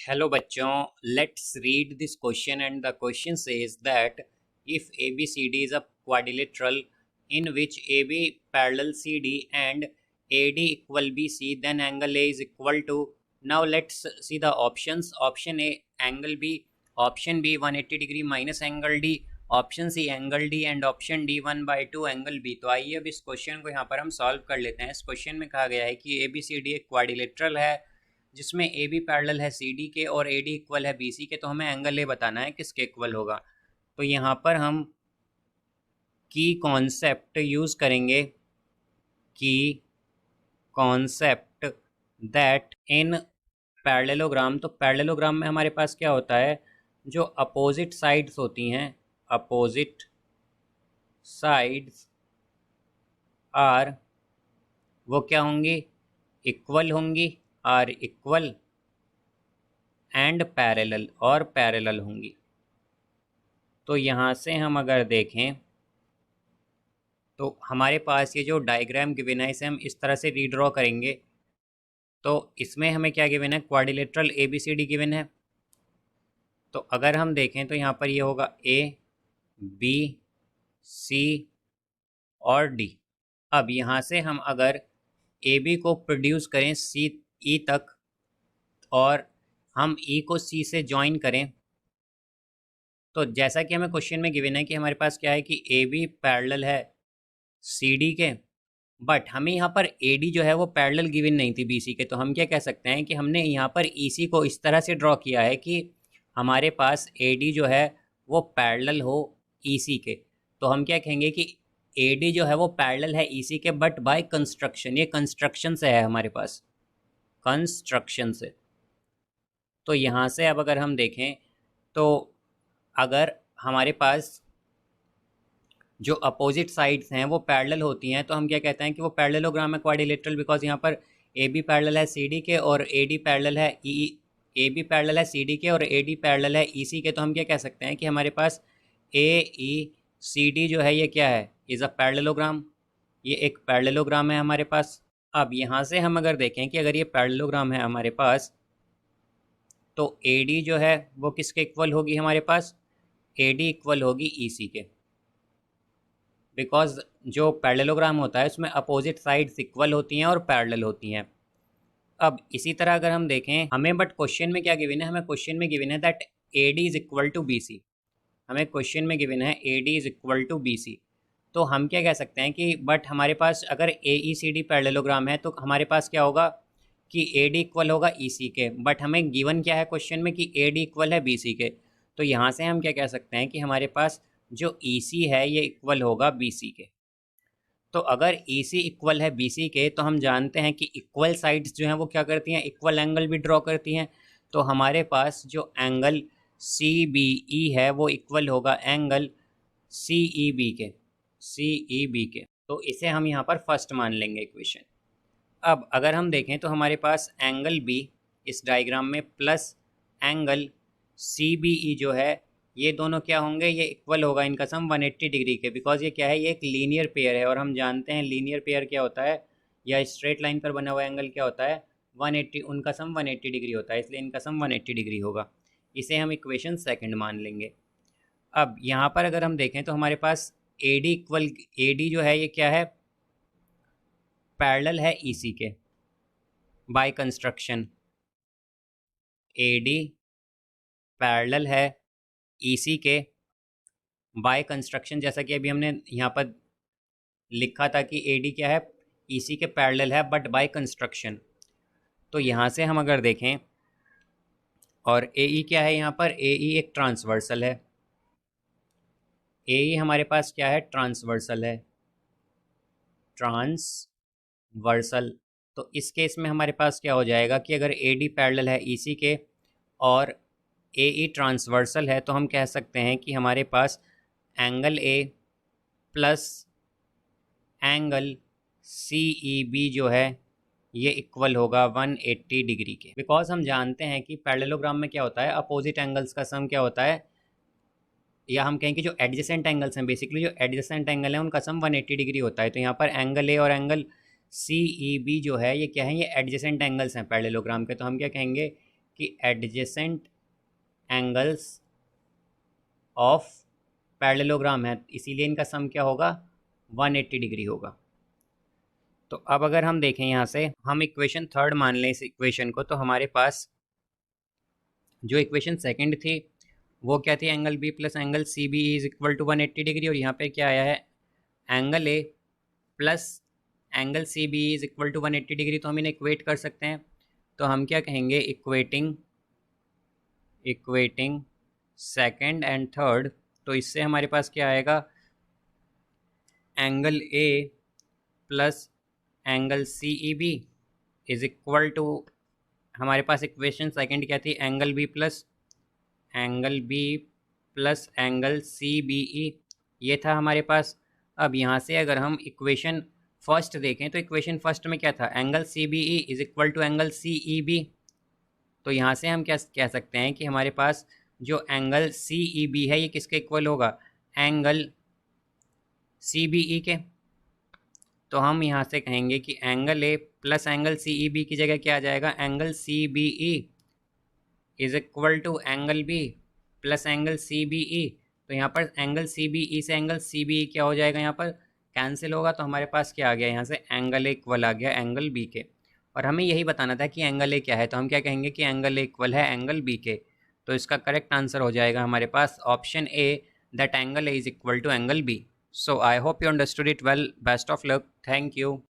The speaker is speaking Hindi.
हेलो बच्चों, let's read this question and the question says that if ABCD is a quadrilateral in which AB parallel CD and AD equal BC, then angle A is equal to. Now let's see the options. Option A angle B, option B 180 degree minus angle D, option C angle D and option D 1/2 angle B. तो आइए अब इस क्वेश्चन को यहाँ पर हम सॉल्व कर लेते हैं। इस क्वेश्चन में कहा गया है कि ABCD एक क्वाड्रिलेटरल है जिसमें ए बी पैरेलल है सी डी के और ए डी इक्वल है बी सी के। तो हमें एंगल ए बताना है किसके इक्वल होगा। तो यहाँ पर हम की कॉन्सेप्ट यूज़ करेंगे, की कॉन्सेप्ट दैट इन पैरेललोग्राम। तो पैरेललोग्राम में हमारे पास क्या होता है, जो अपोजिट साइड्स होती हैं, अपोजिट साइड्स आर वो क्या होंगी, इक्वल होंगी, आर इक्वल एंड पैरेलल और पैरेलल होंगी। तो यहाँ से हम अगर देखें तो हमारे पास ये जो डायग्राम गिवन है इसे हम इस तरह से रीड्रॉ करेंगे। तो इसमें हमें क्या गिवन है, क्वाड्रिलेटरल ABCD गिवन है। तो अगर हम देखें तो यहाँ पर ये होगा A B C और D। अब यहाँ से हम अगर AB को प्रोड्यूस करें C E तक और हम E को C से ज्वाइन करें, तो जैसा कि हमें क्वेश्चन में गिवन है कि हमारे पास क्या है कि AB पैरेलल है CD के, बट हमें यहाँ पर AD जो है वो पैरेलल गिवन नहीं थी BC के। तो हम क्या कह सकते हैं कि हमने यहाँ पर EC को इस तरह से ड्रॉ किया है कि हमारे पास AD जो है वो पैरेलल हो EC के। तो हम क्या कहेंगे कि AD जो है वो पैरेलल है EC के बट बाय कंस्ट्रक्शन। ये कंस्ट्रक्शन से है हमारे पास, कंस्ट्रक्शन से। तो यहाँ से अब अगर हम देखें तो अगर हमारे पास जो अपोजिट साइड्स हैं वो पैरेलल होती हैं तो हम क्या कहते हैं कि वो पैरेललोग्राम है क्वाड्रिलेटरल, बिकॉज यहाँ पर ए बी पैरेलल है सी डी के और ए डी पैरेलल है ए बी पैरेलल है सी डी के और ए डी पैरेलल है ई सी के। तो हम क्या कह सकते हैं कि हमारे पास ए ई सी डी जो है ये क्या है, इज़ अ पैरेललोग्राम। ये एक पैरेललोग्राम है हमारे पास। अब यहाँ से हम अगर देखें कि अगर ये पैरेललोग्राम है हमारे पास तो ए डी जो है वो किसके इक्वल होगी, हमारे पास ए डी इक्वल होगी ई सी के, बिकॉज जो पैरेललोग्राम होता है उसमें अपोजिट साइड्स इक्वल होती हैं और पैरेलल होती हैं। अब इसी तरह अगर हम देखें हमें बट क्वेश्चन में क्या गिवन है, हमें क्वेश्चन में गिवन है that A D is equal to B C. हमें क्वेश्चन में गिवन है A D is equal to B C. तो हम क्या कह सकते हैं कि बट हमारे पास अगर ए ई सी डी पैरेललोग्राम है तो हमारे पास क्या होगा कि ए डी इक्वल होगा ई सी के, बट हमें गिवन क्या है क्वेश्चन में कि ए डी इक्वल है बी सी के। तो यहाँ से हम क्या कह सकते हैं कि हमारे पास जो ई सी है ये इक्वल होगा बी सी के। तो अगर ई सी इक्वल है बी सी के तो हम जानते हैं कि इक्वल साइड्स जो हैं वो क्या करती हैं, इक्वल एंगल भी ड्रॉ करती हैं। तो हमारे पास जो एंगल सी बी ई है वो इक्वल होगा एंगल सी ई बी के, सी ई बी के। तो इसे हम यहाँ पर फर्स्ट मान लेंगे इक्वेशन। अब अगर हम देखें तो हमारे पास एंगल बी इस डायग्राम में plus angle C B E जो है ये दोनों क्या होंगे, ये इक्वल होगा इनका सम 180 डिग्री के, बिकॉज ये क्या है, ये एक लीनियर पेयर है और हम जानते हैं लीनियर पेयर क्या होता है या स्ट्रेट लाइन पर बना हुआ एंगल क्या होता है 180, उनका सम 180 डिग्री होता है, इसलिए इनका सम 180 डिग्री होगा। इसे हम इक्वेशन सेकंड मान लेंगे। अब यहाँ पर अगर हम देखें तो हमारे पास A D equal, A D जो है ये क्या है, पैरेलल है ई सी के by construction. A D parallel है ई सी के बाय कंस्ट्रक्शन, जैसा कि अभी हमने यहाँ पर लिखा था कि ए डी क्या है, ई सी के पैरेलल है बट बाय कंस्ट्रक्शन। तो यहाँ से हम अगर देखें और ए ई क्या है, यहाँ पर ए ई एक ट्रांसवर्सल है, ए ई हमारे पास क्या है, ट्रांसवर्सल है, ट्रांसवर्सल। तो इस केस में हमारे पास क्या हो जाएगा कि अगर ए डी पैरेलल है ई सी के और ए ई ट्रांसवर्सल है तो हम कह सकते हैं कि हमारे पास angle A plus angle C E B जो है ये इक्वल होगा 180 डिग्री के, बिकॉज हम जानते हैं कि पैरेललोग्राम में क्या होता है, अपोजिट एंगल्स का सम क्या होता है, या हम कहें कि जो एडजेसेंट एंगल्स हैं, बेसिकली जो एडजेसेंट एंगल है उनका सम 180 डिग्री होता है। तो यहाँ पर एंगल ए और एंगल सी ई बी जो है ये क्या है, ये एडजेसेंट एंगल्स हैं पैरेललोग्राम के। तो हम क्या कहेंगे कि एडजेसेंट एंगल्स ऑफ पैरेललोग्राम है, इसीलिए इनका सम क्या होगा, 180 डिग्री होगा। तो अब अगर हम देखें यहाँ से, हम इक्वेशन थर्ड मान लें इस इक्वेशन को, तो हमारे पास जो इक्वेशन सेकंड थी वो क्या थी, angle B plus angle C B is equal to 180 degree, और यहाँ पे क्या आया है, angle A plus angle C B is equal to 180 degree. तो हम इन्हें इक्वेट कर सकते हैं, तो हम क्या कहेंगे, इक्वेटिंग सेकंड एंड थर्ड। तो इससे हमारे पास क्या आएगा, angle A plus angle C E B is equal to, हमारे पास इक्वेशन सेकंड क्या थी, angle B plus angle C B E, ये था हमारे पास। अब यहाँ से अगर हम इक्वेशन फर्स्ट देखें तो इक्वेशन फर्स्ट में क्या था, angle C B E is equal to angle C E B. तो यहाँ से हम क्या कह सकते हैं कि हमारे पास जो एंगल सी ई बी है ये किसके इक्वल होगा, एंगल सी बी ई के। तो हम यहाँ से कहेंगे कि angle A plus angle C E B की जगह क्या आ जाएगा, angle C B E is equal to angle B plus angle C B E. तो यहाँ पर एंगल सी बी ई से एंगल सी बी ई क्या हो जाएगा, यहाँ पर कैंसिल होगा। तो हमारे पास क्या आ गया, यहाँ से एंगल ए इक्वल आ गया एंगल बी के। और हमें यही बताना था कि एंगल ए क्या है, तो हम क्या कहेंगे कि एंगल ए इक्वल है एंगल बी के। तो इसका करेक्ट आंसर हो जाएगा हमारे पास option A, that angle A is equal to angle B. So I hope you understood it well. Best of luck. Thank you.